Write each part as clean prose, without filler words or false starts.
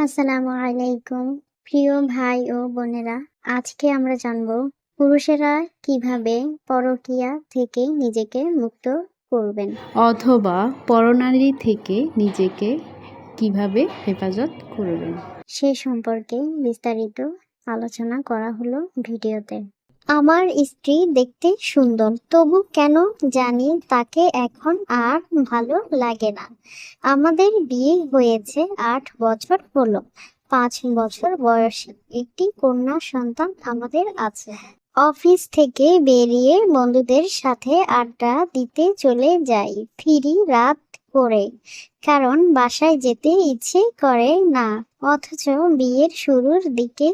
আসসালামু আলাইকুম প্রিয় ভাই ও বোনেরা। আজকে আমরা জানব পুরুষেরা কিভাবে পরকীয়া থেকে নিজেকে মুক্ত করবেন। অথবা পরনারী থেকে নিজেকে কিভাবে হেফাজত করবেন। সে সম্পর্কে বিস্তারিত আলোচনা করা হলো ভিডিওতে। আমার স্ত্রী দেখতে সুন্দর, তবু কেন জানি তাকে এখন আর ভালো লাগে না। আমাদের বিয়ে হয়েছে 8 বছর হলো। 5 বছর বয়সী একটি কন্যা সন্তান আমাদের আছে। অফিস থেকে বেরিয়ে বন্ধুদের সাথে আড্ডা দিতে চলে যাই, ফিরি রাত করে, কারণ বাসায় যেতে ইচ্ছে করে না। অথচ বিয়ের শুরুর দিকে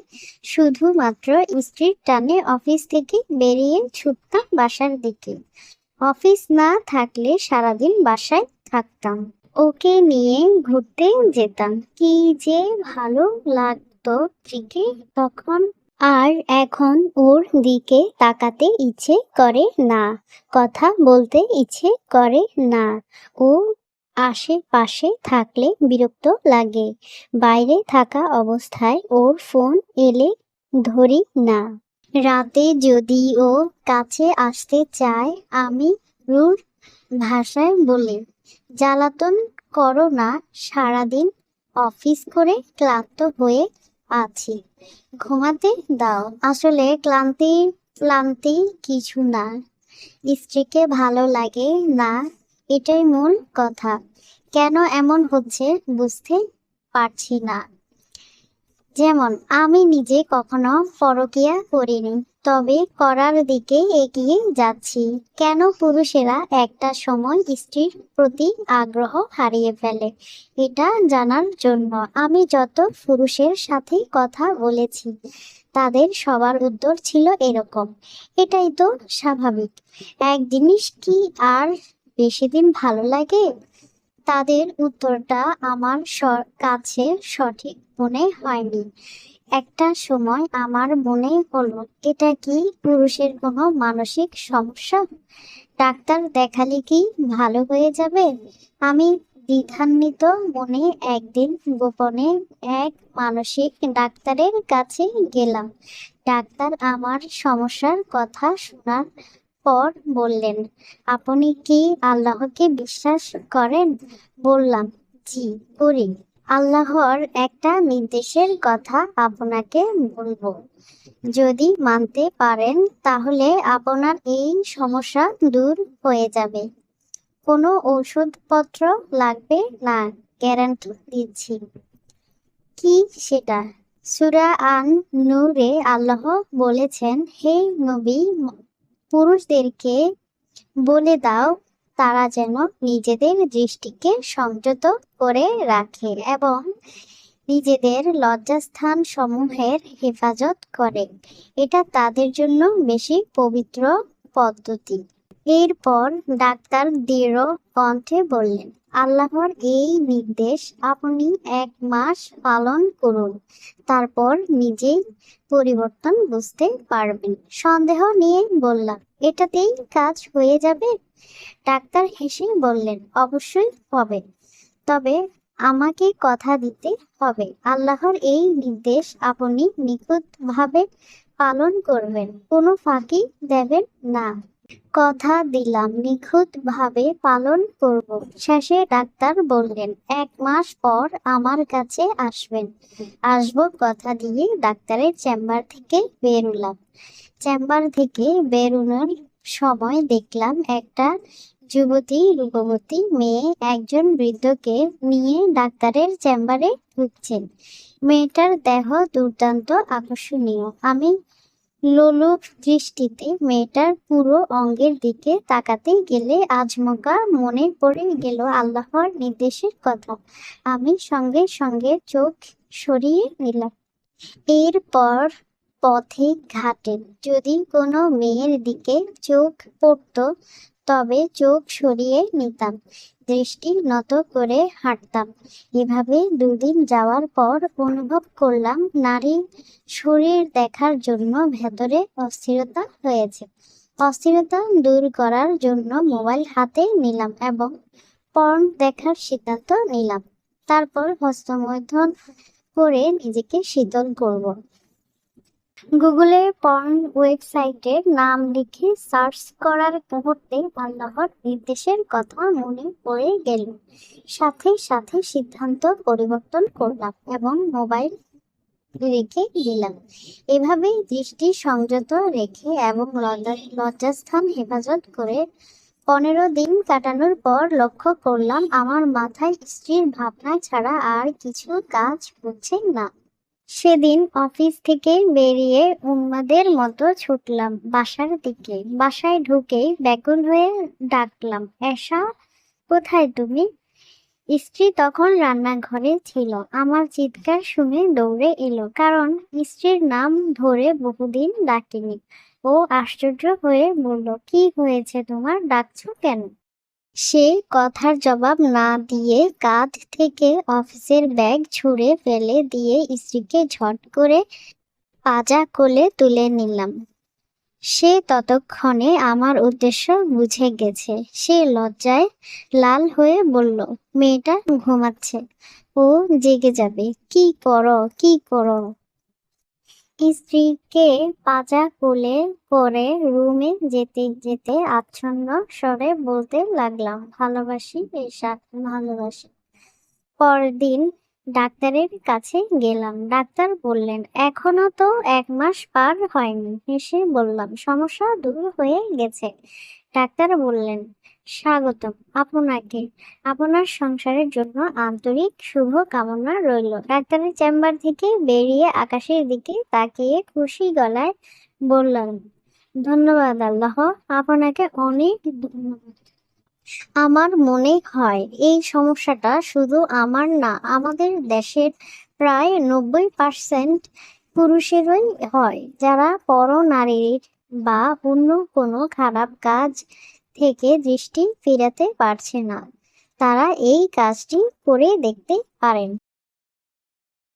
শুধুমাত্র স্ত্রীর টানে অফিস থেকে বেরিয়ে ছুটতাম বাসার দিকে। অফিস না থাকলে সারাদিন বাসায় থাকতাম, ওকে নিয়ে ঘুরতে যেতাম। কি যে ভালো লাগতো স্ত্রীকে তখন। আর এখন ওর দিকে তাকাতে ইচ্ছে করে না, কথা বলতে ইচ্ছে করে না। ও আশেপাশে থাকলে বিরক্ত লাগে। বাইরে থাকা অবস্থায় ওর ফোন এলে ধরি না। রাতে যদি ও কাছে আসতে চায়, আমি রুড় ভাষায় বলি, জ্বালাতন করো না, সারাদিন অফিস করে ক্লান্ত হয়ে আছি, ঘুমাতে দাও। আসলে ক্লান্তি কিছু না, স্ত্রীকে ভালো লাগে না, এটাই মূল কথা। কেন এমন হচ্ছে বুঝতে পারছি না। যেমন আমি নিজে কখনো পরকীয়া করিনি, তবে করার দিকে এগিয়ে যাচ্ছি। কেন পুরুষেরা একটা সময় স্ত্রীর প্রতি আগ্রহ হারিয়ে ফেলে, এটা জানার জন্য আমি যত পুরুষের সাথে কথা বলেছি, তাদের সবার উত্তর ছিল এরকম, এটাই তো স্বাভাবিক, এক জিনিস কি আর বেশি দিন ভালো লাগে। তাদের উত্তরটা আমার কাছে সঠিক মনে হয়নি। একটা সময় আমার মনে হলো, এটা কি পুরুষের কোনো মানসিক সমস্যা? ডাক্তার দেখালে কি ভালো হয়ে যাবে? আমি দ্বিধান্বিত মনে একদিন গোপনে এক মানসিক ডাক্তারের কাছে গেলাম। ডাক্তার আমার সমস্যার কথা শোনার পর বললেন, আপনি কি আল্লাহকে বিশ্বাস করেন? বললাম, জি করি। আল্লাহর একটা নির্দেশের কথা আপনাকে বলবো, যদি মানতে পারেন তাহলে আপনার এই সমস্যা দূর হয়ে যাবে। কোনো ওষুধপত্র লাগবে না, গ্যারান্টি দিচ্ছি। কি সেটা? সূরা আন নূরে আল্লাহ বলেছেন, হে নবী, পুরুষদেরকে বলে দাও তারা যেন নিজেদের দৃষ্টিকে সংযত করে রাখে এবং নিজেদের লজ্জাস্থান সমূহের হেফাজত করে, এটা তাদের জন্য বেশি পবিত্র পদ্ধতি। এরপর ডাক্তার দৃঢ় কণ্ঠে বললেন, আল্লাহর এই নির্দেশ আপনি 1 মাস পালন করুন, তারপর নিজেই পরিবর্তন বুঝতে পারবেন। সন্দেহ নিয়ে বললাম, এটাতেই কাজ হয়ে যাবে? ডাক্তার হেসে বললেন, অবশ্যই হবে, তবে আমাকে কথা দিতে হবে আল্লাহর এই নির্দেশ আপনি নিখুঁতভাবে পালন করবেন, কোনো ফাঁকি দেবেন না। কথা দিলাম নিখুঁতভাবে পালন করব। শেষে ডাক্তার বললেন, 1 মাস পর আমার কাছে আসবেন। আসবো কথা দিয়ে ডাক্তারের চেম্বার থেকে বেরোলাম। চেম্বার থেকে বেরোনোর সময় দেখলাম একটা যুবতী রূপবতী মেয়ে একজন বৃদ্ধকে নিয়ে ডাক্তারের চেম্বারে ঢুকছেন। মেয়েটার দেহ দুর্দান্ত আকর্ষণীয়। আমি লোলুপ দৃষ্টিতে মেয়েটার পুরো অঙ্গের দিকে তাকাতে গেলে আচমকা মনে পড়ে গেল আল্লাহর নির্দেশের কথা। আমি সঙ্গে সঙ্গে চোখ সরিয়ে নিলাম। এরপর পথে ঘাটে যদি কোনো মেয়ের দিকে চোখ পড়ত, তবে চোখ সরিয়ে নিতাম, দৃষ্টি নত করে হাঁটতাম। এভাবে 2 দিন যাওয়ার পর অনুভব করলাম নারীর শরীর দেখার জন্য ভেতরে অস্থিরতা হয়েছে। অস্থিরতা দূর করার জন্য মোবাইল হাতে নিলাম এবং পর্ন দেখার সিদ্ধান্ত নিলাম। তারপর হস্তমৈথুন করে নিজেকে শীতল করব। গুগলের পর্ন ওয়েবসাইটের নাম লিখে সার্চ করার মুহূর্তে আল্লাহর নির্দেশের কথা মনে পড়ে গেল। সাথে সাথে সিদ্ধান্ত পরিবর্তন করলাম এবং মোবাইল রেখে দিলাম। এভাবেই দৃষ্টি সংযত রেখে এবং লজ্জাস্থান হেফাজত করে 15 দিন কাটানোর পর লক্ষ্য করলাম আমার মাথায় স্ত্রীর ভাবনা ছাড়া আর কিছু কাজ হচ্ছে না। সেদিন অফিস থেকে বেরিয়ে উন্মাদের মতো ছুটলাম বাসার দিকে। বাসায় ঢুকেই ব্যাকুল হয়ে ডাকলাম, এসা, কোথায় তুমি? স্ত্রী তখন রান্নাঘরে ছিল। আমার চিৎকার শুনে দৌড়ে এলো, কারণ স্ত্রীর নাম ধরে বহুদিন ডাকিনি। ও আশ্চর্য হয়ে বলল, কি হয়েছে তোমার, ডাকছো কেন? সে কথার জবাব না দিয়ে কাঁধ থেকে অফিসের ব্যাগ ছুঁড়ে ফেলে দিয়ে স্ত্রীকে ঝট করে পাজা কোলে তুলে নিলাম। সে ততক্ষণে আমার উদ্দেশ্য বুঝে গেছে। সে লজ্জায় লাল হয়ে বলল, মেয়েটা ঘুমাচ্ছে, ও জেগে যাবে, কি করো কি করো। স্ত্রীকে পাজা কোলে করে রুমে যেতে যেতে আচ্ছন্ন স্বরে বলতে লাগলাম, ভালোবাসি এরশাদ, ভালোবাসি। পরদিন ডাক্তারের কাছে গেলাম। ডাক্তার বললেন, এখনো তো 1 মাস পার হয়নি। হেসে বললাম, সমস্যা দূর হয়ে গেছে। ডাক্তার বললেন, স্বাগতম আপনাকে, আপনার সংসারের জন্য আন্তরিক শুভ কামনা রইল। ডাক্তারের চেম্বার থেকে বেরিয়ে আকাশের দিকে তাকিয়ে খুশি গলায় বললাম, ধন্যবাদ আল্লাহ, আপনাকে অনেক ধন্যবাদ। আমার মনে হয় এই সমস্যাটা শুধু আমার না, আমাদের দেশের প্রায় 90% পুরুষেরই হয়, যারা পরনারীর বা অন্য কোনো খারাপ কাজ থেকে দৃষ্টি ফেরাতে পারছে না। তারা এই কাজটি করে দেখতে পারেন।